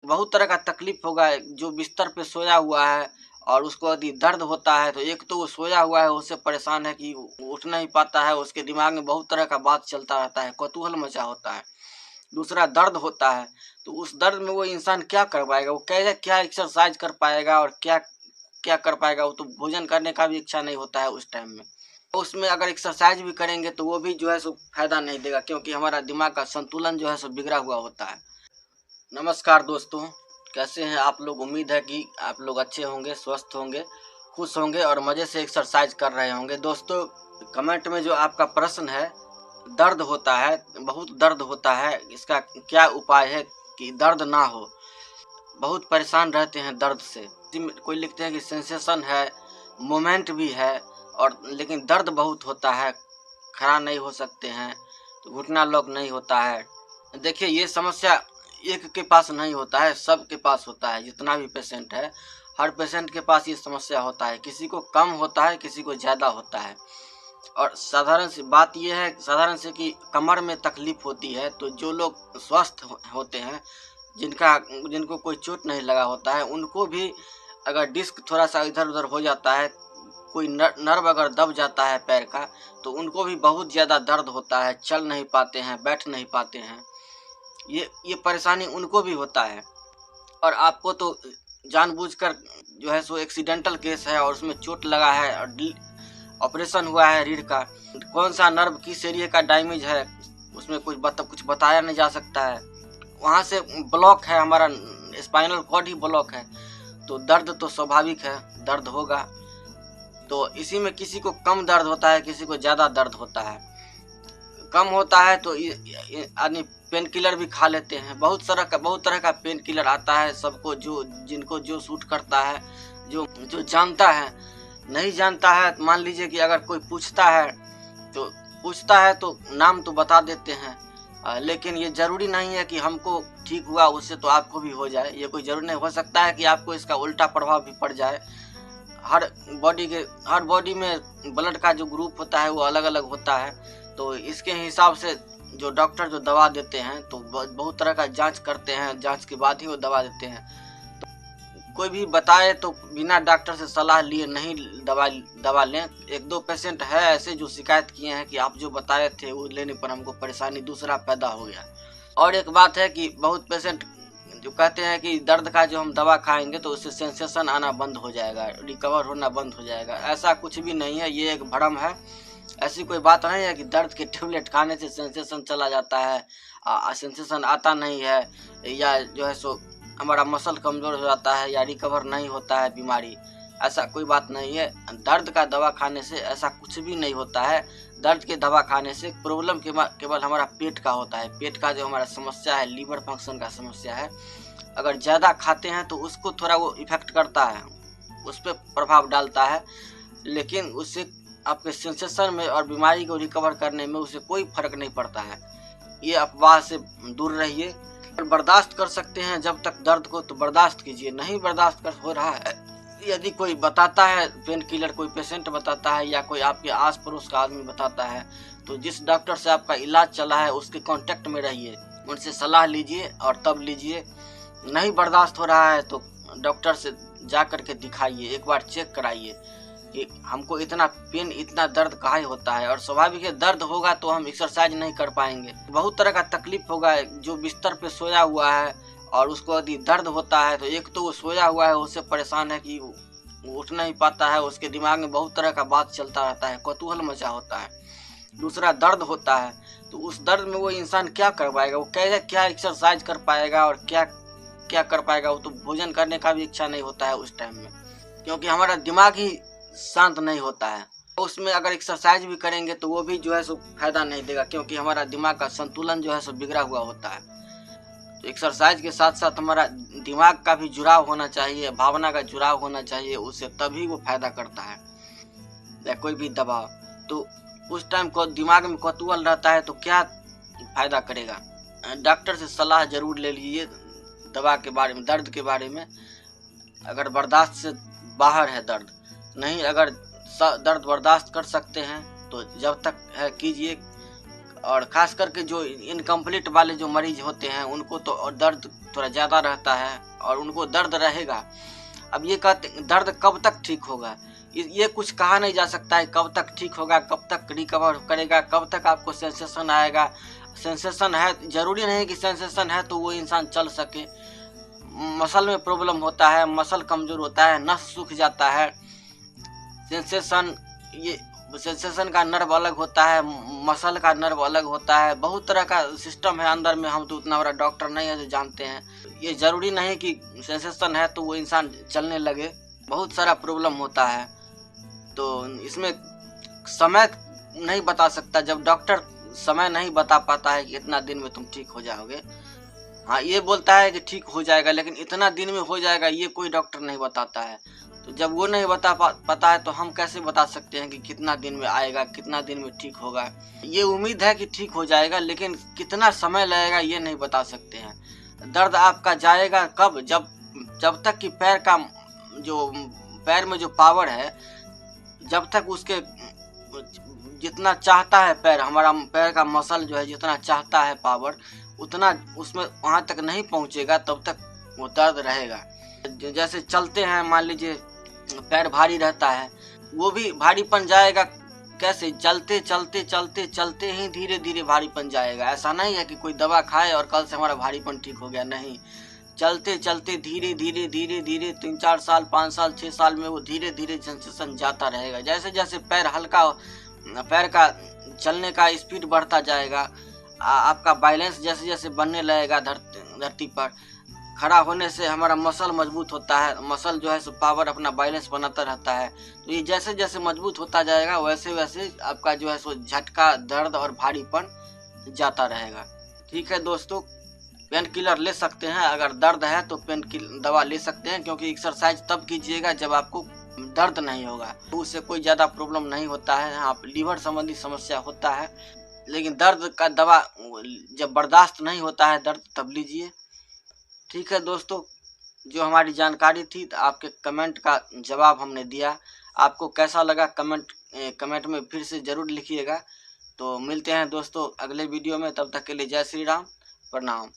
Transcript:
बहुत तरह का तकलीफ होगा। जो बिस्तर पे सोया हुआ है और उसको यदि दर्द होता है तो एक तो वो सोया हुआ है, उससे परेशान है कि उठ नहीं पाता है, उसके दिमाग में बहुत तरह का बात चलता रहता है, कौतूहल मचा होता है। दूसरा दर्द होता है, तो उस दर्द में वो इंसान क्या कर पाएगा, वो कैसे क्या एक्सरसाइज कर पाएगा और क्या क्या कर पाएगा। वो तो भोजन करने का भी इच्छा नहीं होता है उस टाइम में। उसमें अगर एक्सरसाइज भी करेंगे तो वो भी जो है सो फायदा नहीं देगा, क्योंकि हमारा दिमाग का संतुलन जो है सो बिगड़ा हुआ होता है। नमस्कार दोस्तों, कैसे हैं आप लोग। उम्मीद है कि आप लोग अच्छे होंगे, स्वस्थ होंगे, खुश होंगे और मज़े से एक्सरसाइज कर रहे होंगे। दोस्तों, कमेंट में जो आपका प्रश्न है, दर्द होता है, बहुत दर्द होता है, इसका क्या उपाय है कि दर्द ना हो। बहुत परेशान रहते हैं दर्द से। कोई लिखते हैं कि सेंसेशन है, मोमेंट भी है, और लेकिन दर्द बहुत होता है, खड़ा नहीं हो सकते हैं, तो घुटना लॉक नहीं होता है। देखिए, ये समस्या एक के पास नहीं होता है, सब के पास होता है। जितना भी पेशेंट है, हर पेशेंट के पास ये समस्या होता है। किसी को कम होता है, किसी को ज़्यादा होता है। और साधारण सी बात यह है, साधारण से कि कमर में तकलीफ होती है, तो जो लोग स्वस्थ होते हैं, जिनको कोई चोट नहीं लगा होता है, उनको भी अगर डिस्क थोड़ा सा इधर उधर हो जाता है, कोई नर्व अगर दब जाता है पैर का, तो उनको भी बहुत ज़्यादा दर्द होता है, चल नहीं पाते हैं, बैठ नहीं पाते हैं। ये परेशानी उनको भी होता है। और आपको तो जानबूझकर जो है सो एक्सीडेंटल केस है और उसमें चोट लगा है और ऑपरेशन हुआ है रीढ़ का, कौन सा नर्व किस एरिया का डैमेज है उसमें कुछ बताया नहीं जा सकता है। वहाँ से ब्लॉक है, हमारा स्पाइनल कॉर्ड ही ब्लॉक है, तो दर्द तो स्वाभाविक है, दर्द होगा। तो इसी में किसी को कम दर्द होता है, किसी को ज़्यादा दर्द होता है। कम होता है तो आदमी पेन किलर भी खा लेते हैं। बहुत तरह का पेन किलर आता है सबको, जिनको जो सूट करता है, जो जानता है। नहीं जानता है, मान लीजिए कि अगर कोई पूछता है तो नाम तो बता देते हैं, लेकिन ये ज़रूरी नहीं है कि हमको ठीक हुआ उससे तो आपको भी हो जाए। ये कोई ज़रूरी नहीं, हो सकता है कि आपको इसका उल्टा प्रभाव भी पड़ जाए। हर बॉडी में ब्लड का जो ग्रुप होता है वो अलग अलग होता है, तो इसके हिसाब से जो डॉक्टर जो दवा देते हैं तो बहुत तरह का जांच करते हैं, जांच के बाद ही वो दवा देते हैं। तो कोई भी बताए तो बिना डॉक्टर से सलाह लिए नहीं दवा लें। एक दो पेशेंट है ऐसे जो शिकायत किए हैं कि आप जो बताए थे वो लेने पर हमको परेशानी दूसरा पैदा हो गया। और एक बात है कि बहुत पेशेंट जो कहते हैं कि दर्द का जो हम दवा खाएंगे तो उससे सेंसेशन आना बंद हो जाएगा, रिकवर होना बंद हो जाएगा। ऐसा कुछ भी नहीं है, ये एक भ्रम है। ऐसी कोई बात नहीं है कि दर्द के टेबलेट खाने से सेंसेशन चला जाता है, सेंसेशन आता नहीं है, या जो है सो हमारा मसल कमज़ोर हो जाता है, या रिकवर नहीं होता है बीमारी। ऐसा कोई बात नहीं है। दर्द का दवा खाने से ऐसा कुछ भी नहीं होता है। दर्द के दवा खाने से प्रॉब्लम केवल हमारा पेट का होता है। पेट का जो हमारा समस्या है, लीवर फंक्शन का समस्या है, अगर ज़्यादा खाते हैं तो उसको थोड़ा वो इफेक्ट करता है, उस पर प्रभाव डालता है, लेकिन उससे आपके सेंसेशन में और बीमारी को रिकवर करने में उससे कोई फर्क नहीं पड़ता है। ये अफवाह से दूर रहिए। और बर्दाश्त कर सकते हैं जब तक दर्द को तो बर्दाश्त कीजिए। नहीं बर्दाश्त कर हो रहा है, यदि कोई बताता है पेन किलर, कोई पेशेंट बताता है या कोई आपके आस पड़ोस का आदमी बताता है, तो जिस डॉक्टर से आपका इलाज चला है उसके कांटेक्ट में रहिए, उनसे सलाह लीजिए और तब लीजिए। नहीं बर्दाश्त हो रहा है तो डॉक्टर से जा कर के दिखाइए, एक बार चेक कराइए कि हमको इतना पेन, इतना दर्द काहे होता है। और स्वाभाविक है, दर्द होगा तो हम एक्सरसाइज नहीं कर पाएंगे। बहुत तरह का तकलीफ होगा। जो बिस्तर पे सोया हुआ है और उसको यदि दर्द होता है, तो एक तो वो सोया हुआ है, उससे परेशान है कि वो उठ नहीं पाता है, उसके दिमाग में बहुत तरह का बात चलता रहता है, कौतूहल मचा होता है। दूसरा दर्द होता है, तो उस दर्द में वो इंसान क्या कर पाएगा, वो कैसे क्या एक्सरसाइज कर पाएगा और क्या क्या कर पाएगा। वो तो भोजन करने का भी इच्छा नहीं होता है उस टाइम में, क्योंकि हमारा दिमाग ही शांत नहीं होता है। उसमें अगर एक्सरसाइज भी करेंगे तो वो भी जो है सो फायदा नहीं देगा, क्योंकि हमारा दिमाग का संतुलन जो है सो बिगड़ा हुआ होता है। तो एक्सरसाइज के साथ साथ हमारा दिमाग का भी जुड़ाव होना चाहिए, भावना का जुड़ाव होना चाहिए, उससे तभी वो फायदा करता है। या कोई भी दवा, तो उस टाइम को दिमाग में कौतूहल रहता है तो क्या फायदा करेगा। डॉक्टर से सलाह जरूर ले लीजिए दवा के बारे में, दर्द के बारे में। अगर बर्दाश्त से बाहर है दर्द, नहीं अगर दर्द बर्दाश्त कर सकते हैं तो जब तक है कीजिए, और ख़ास करके जो इनकम्प्लीट वाले जो मरीज होते हैं उनको तो और दर्द थोड़ा ज़्यादा रहता है और उनको दर्द रहेगा। अब ये कहते दर्द कब तक ठीक होगा, ये कुछ कहा नहीं जा सकता है कब तक ठीक होगा, कब तक रिकवर करेगा, कब तक आपको सेंसेशन आएगा। सेंसेशन है, ज़रूरी नहीं कि सेंसेशन है तो वो इंसान चल सके। मसल में प्रॉब्लम होता है, मसल कमज़ोर होता है, नस सूख जाता है। सेंसेशन का नर्व अलग होता है, मसल का नर्व अलग होता है, बहुत तरह का सिस्टम है अंदर में। हम तो उतना बड़ा डॉक्टर नहीं है जो जानते हैं। ये ज़रूरी नहीं कि सेंसेशन है तो वो इंसान चलने लगे, बहुत सारा प्रॉब्लम होता है। तो इसमें समय नहीं बता सकता, जब डॉक्टर समय नहीं बता पाता है कि इतना दिन में तुम ठीक हो जाओगे। हाँ, ये बोलता है कि ठीक हो जाएगा, लेकिन इतना दिन में हो जाएगा ये कोई डॉक्टर नहीं बताता है। तो जब वो नहीं बता पाता है तो हम कैसे बता सकते हैं कि कितना दिन में आएगा, कितना दिन में ठीक होगा। ये उम्मीद है कि ठीक हो जाएगा, लेकिन कितना समय लगेगा ये नहीं बता सकते हैं। दर्द आपका जाएगा कब, जब तक कि पैर में जो पावर है, जब तक उसके जितना चाहता है पैर, हमारा पैर का मसल जो है जितना चाहता है पावर, उतना उसमें वहाँ तक नहीं पहुँचेगा तब तक वो दर्द रहेगा। जैसे चलते हैं, मान लीजिए पैर भारी रहता है, वो भी भारीपन जाएगा कैसे, चलते चलते चलते चलते ही धीरे धीरे भारीपन जाएगा। ऐसा नहीं है कि कोई दवा खाए और कल से हमारा भारीपन ठीक हो गया, नहीं। चलते चलते धीरे धीरे धीरे धीरे 3-4 साल 5 साल 6 साल में वो धीरे धीरे सेंसेशन जाता रहेगा। जैसे जैसे पैर का चलने का स्पीड बढ़ता जाएगा, आपका बैलेंस जैसे जैसे बनने लगेगा धरती पर, खड़ा होने से हमारा मसल मजबूत होता है, मसल जो है सो पावर अपना बैलेंस बनाता रहता है। तो ये जैसे जैसे मजबूत होता जाएगा वैसे वैसे आपका जो है सो झटका, दर्द और भारीपन जाता रहेगा। ठीक है दोस्तों, पेन किलर ले सकते हैं, अगर दर्द है तो पेन की दवा ले सकते हैं, क्योंकि एक्सरसाइज तब कीजिएगा जब आपको दर्द नहीं होगा, तो उससे कोई ज़्यादा प्रॉब्लम नहीं होता है। हाँ, लीवर संबंधी समस्या होता है, लेकिन दर्द का दवा जब बर्दाश्त नहीं होता है दर्द, तब लीजिए। ठीक है दोस्तों, जो हमारी जानकारी थी तो आपके कमेंट का जवाब हमने दिया। आपको कैसा लगा कमेंट में फिर से ज़रूर लिखिएगा। तो मिलते हैं दोस्तों अगले वीडियो में, तब तक के लिए जय श्री राम, प्रणाम।